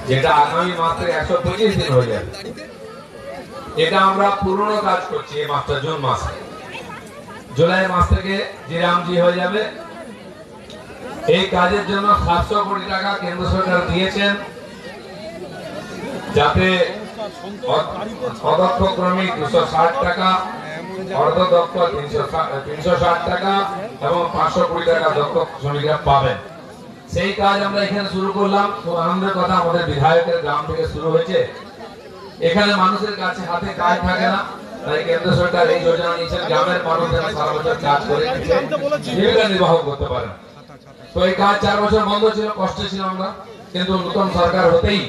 যেটা আগামী মাসে 125 দিন হয়ে যাবে। এটা আমরা পুরনো কাজ করছি। এই মাসটা জুন মাস, জুলাই মাস থেকে জিরামজি হয়ে যাবে। এই কাজের জন্য 700 কোটি টাকা কেন্দ্র সরকার দিয়েছেন, যাতে অদক্ষ শ্রমিক 260 টাকা, অর্ধদক্ষ 360 টাকা এবং 500 কোটি টাকা দক্ষ শ্রমিকরা পাবেন। সেই কাজ আমরা এখানে শুরু করলাম। খুব আনন্দের কথা, আমাদের বিধায়কের গ্রাম থেকে শুরু হয়েছে। এখানে মানুষের কাছে হাতে কাজ থাকে না, তাই কেন্দ্র সরকার এই যোজনা নিয়েছেন, গ্রামের মানুষ যেন সারা বছর কাজ করে জীবিকা নির্বাহ করতে পারেন। তো এই কাজ 4 বছর বন্ধ ছিল, কষ্টে ছিল আমরা, কিন্তু নতুন সরকার হতেই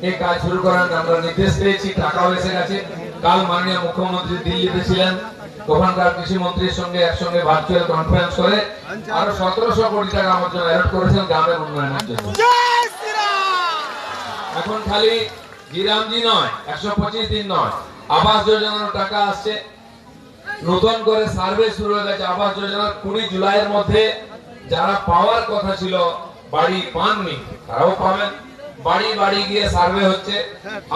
এই কাজ শুরু করার আমরা নির্দেশ পেয়েছি। টাকাও এসে গেছে। কাল মাননীয় মুখ্যমন্ত্রী দিল্লিতে ছিলেন, ওখানকার কৃষি মন্ত্রীর সঙ্গে একসঙ্গে ভার্চুয়াল কনফারেন্স করে আরো 1700 কোটি টাকা আমার জন্য অ্যাড করেছেন গ্রামের উন্নয়নের জন্য। এখন খালি জিরামজি নয়, 125 দিন নয়, আবাস যোজনার টাকা আসছে। নতুন করে সার্ভে শুরু হয়ে গেছে আবাস যোজনার। 20 জুলাইয়ের মধ্যে যারা পাওয়ার কথা ছিল বাড়ি পাননি, তারাও পাবেন। বাড়ি বাড়ি গিয়ে সার্ভে হচ্ছে।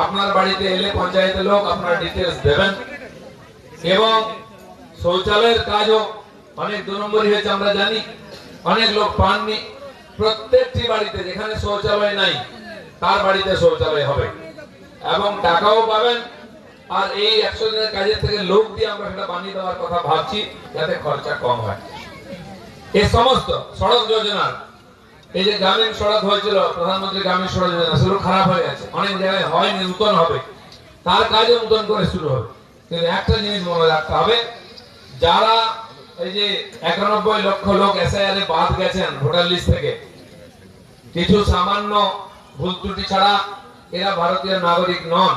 আপনার বাড়িতে এলে পঞ্চায়েতের লোক আপনার ডিটেলস দেবেন। এবং শৌচালয়ের কাজও অনেক 2 নম্বরই হয়েছে, আমরা জানি। অনেক লোক পাননি। প্রত্যেকটি বাড়িতে যেখানে শৌচালয় নাই তার বাড়িতে শৌচালয় হবে এবং টাকাও পাবেন। আর এই 100 দিনের কাজের থেকে লোক দিয়ে আমরা সেটা বানিয়ে দেওয়ার কথা ভাবছি, যাতে খরচা কম হয়। এই সমস্ত সড়ক যোজনা, এই যে গ্রামীণ সড়ক হয়েছিল প্রধানমন্ত্রী গ্রামীণ সড়ক যোজনা, সেগুলো খারাপ হয়ে গেছে, অনেক জায়গায় হয়নি, নতুন হবে, তার কাজও নতুন করে শুরু হবে। কিন্তু একটা জিনিস মনে রাখতে হবে, যারা এই যে 91 লক্ষ লোক এসআইআর এ বাদ গেছেন ভোটার লিস্ট থেকে, কিছু সামান্য ভুল ত্রুটি ছাড়া এরা ভারতীয় নাগরিক নন।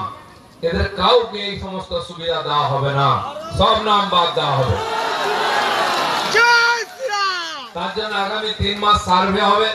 এদের কাউকে এই সমস্ত সুবিধা দেওয়া হবে না, সব নাম বাদ দেওয়া হবে। তার জন্য আগামী 3 মাস সার্ভে হবে।